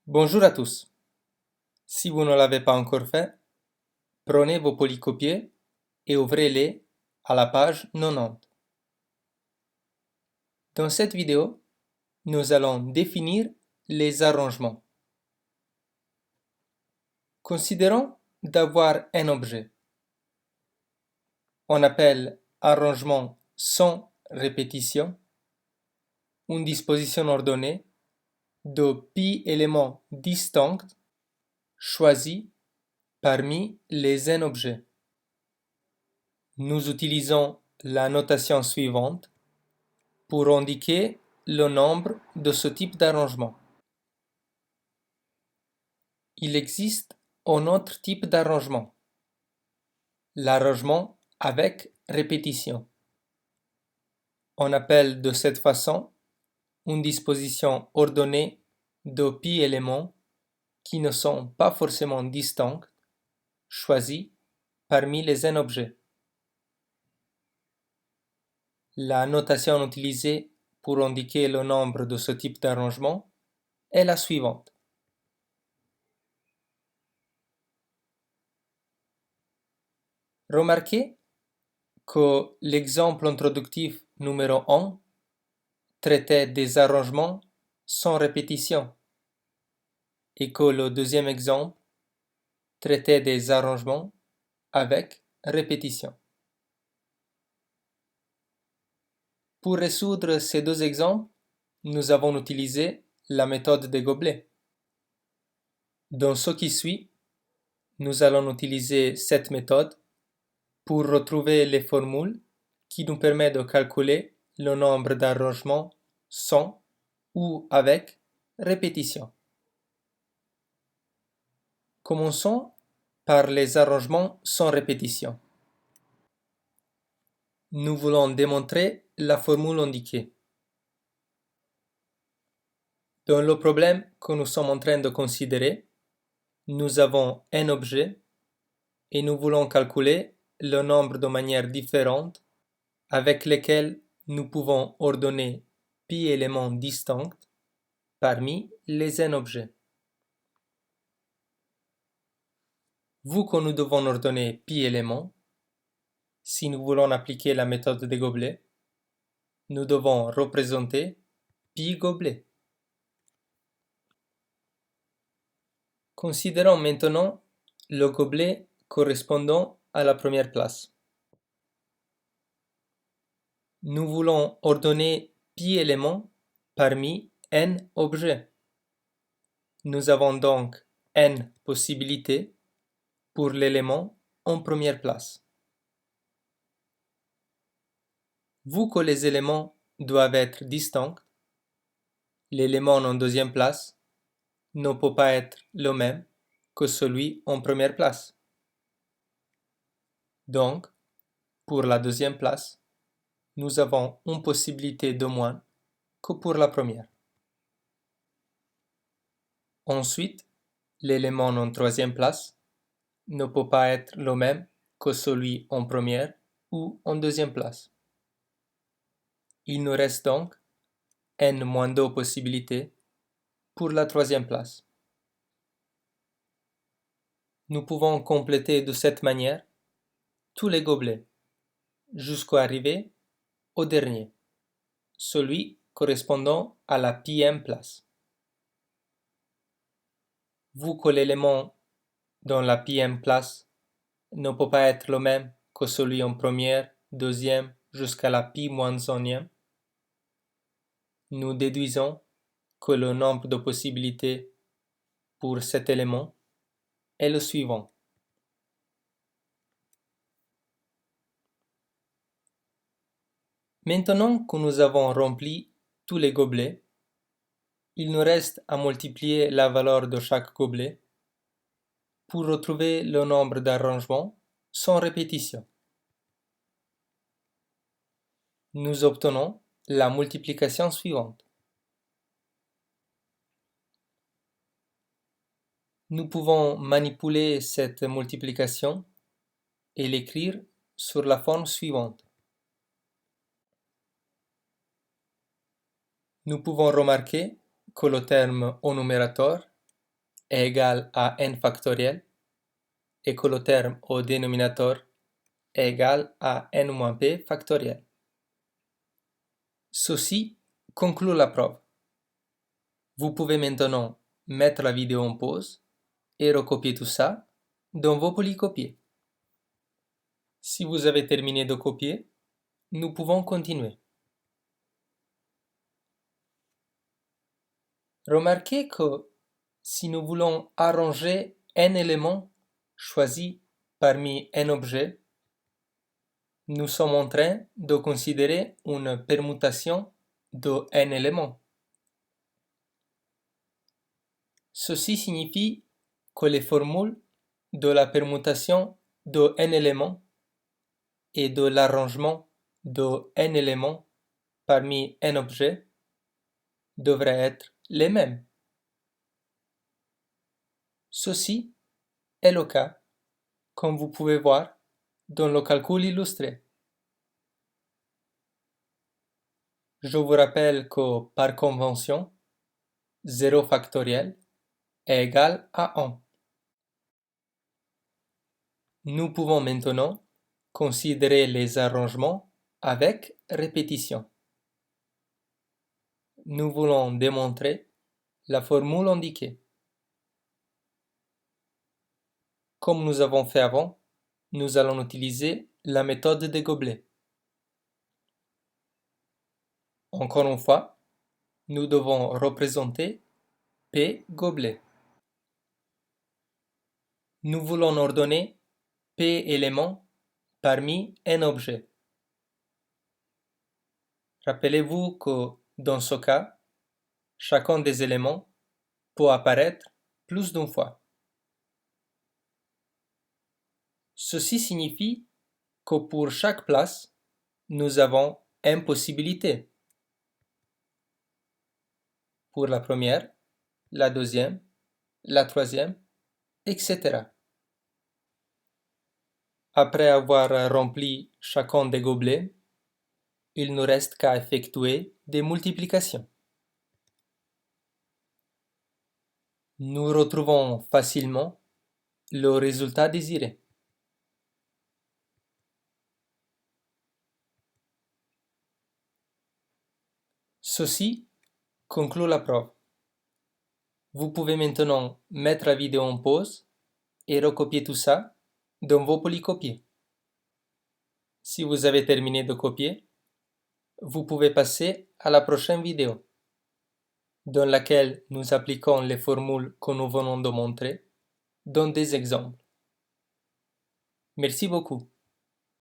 Bonjour à tous. Si vous ne l'avez pas encore fait, prenez vos polycopiés et ouvrez-les à la page 90. Dans cette vidéo, nous allons définir les arrangements. Considérons d'avoir un objet. On appelle arrangement sans répétition une disposition ordonnée de pi éléments distincts choisis parmi les n objets. Nous utilisons la notation suivante pour indiquer le nombre de ce type d'arrangement. Il existe un autre type d'arrangement, l'arrangement avec répétition. On appelle de cette façon une disposition ordonnée de pi éléments qui ne sont pas forcément distincts, choisis parmi les n objets. La notation utilisée pour indiquer le nombre de ce type d'arrangement est la suivante. Remarquez que l'exemple introductif numéro 1 traitait des arrangements sans répétition et que le deuxième exemple traitait des arrangements avec répétition. Pour résoudre ces deux exemples, nous avons utilisé la méthode des gobelets. Dans ce qui suit, nous allons utiliser cette méthode pour retrouver les formules qui nous permettent de calculer le nombre d'arrangements sans ou avec répétition. Commençons par les arrangements sans répétition. Nous voulons démontrer la formule indiquée. Dans le problème que nous sommes en train de considérer, nous avons un objet et nous voulons calculer le nombre de manières différentes avec lesquelles nous pouvons ordonner pi éléments distincts parmi les n objets. Vu que nous devons ordonner pi éléments, si nous voulons appliquer la méthode des gobelets, nous devons représenter pi gobelet. Considérons maintenant le gobelet correspondant à la première place. Nous voulons ordonner pi éléments parmi n objets. Nous avons donc n possibilités pour l'élément en première place. Vu que les éléments doivent être distincts, l'élément en deuxième place ne peut pas être le même que celui en première place. Donc, pour la deuxième place, nous avons une possibilité de moins que pour la première. Ensuite, l'élément en troisième place ne peut pas être le même que celui en première ou en deuxième place. Il nous reste donc n-2 possibilités pour la troisième place. Nous pouvons compléter de cette manière tous les gobelets jusqu'à arriver au dernier, celui correspondant à la pième place. Vu que l'élément dans la pième place ne peut pas être le même que celui en première, deuxième, jusqu'à la pi-1e, nous déduisons que le nombre de possibilités pour cet élément est le suivant. Maintenant que nous avons rempli tous les gobelets, il nous reste à multiplier la valeur de chaque gobelet pour retrouver le nombre d'arrangements sans répétition. Nous obtenons la multiplication suivante. Nous pouvons manipuler cette multiplication et l'écrire sur la forme suivante. Nous pouvons remarquer que le terme au numérateur est égal à n factoriel et que le terme au dénominateur est égal à n moins p factoriel. Ceci conclut la preuve. Vous pouvez maintenant mettre la vidéo en pause et recopier tout ça dans vos polycopiés. Si vous avez terminé de copier, nous pouvons continuer. Remarquez que si nous voulons arranger un élément choisi parmi un objet, nous sommes en train de considérer une permutation de un élément. Ceci signifie que les formules de la permutation de un élément et de l'arrangement de un élément parmi un objet devraient être les mêmes. Ceci est le cas, comme vous pouvez voir dans le calcul illustré. Je vous rappelle que par convention, 0 factoriel est égal à 1. Nous pouvons maintenant considérer les arrangements avec répétition. Nous voulons démontrer la formule indiquée. Comme nous avons fait avant, nous allons utiliser la méthode des gobelets. Encore une fois, nous devons représenter P gobelet. Nous voulons ordonner P éléments parmi un objet. Rappelez-vous que dans ce cas, chacun des éléments peut apparaître plus d'une fois. Ceci signifie que pour chaque place, nous avons une possibilité. Pour la première, la deuxième, la troisième, etc. Après avoir rempli chacun des gobelets, il ne reste qu'à effectuer des multiplications. Nous retrouvons facilement le résultat désiré. Ceci conclut la preuve. Vous pouvez maintenant mettre la vidéo en pause et recopier tout ça dans vos polycopiés. Si vous avez terminé de copier, vous pouvez passer à la prochaine vidéo, dans laquelle nous appliquons les formules que nous venons de montrer dans des exemples. Merci beaucoup.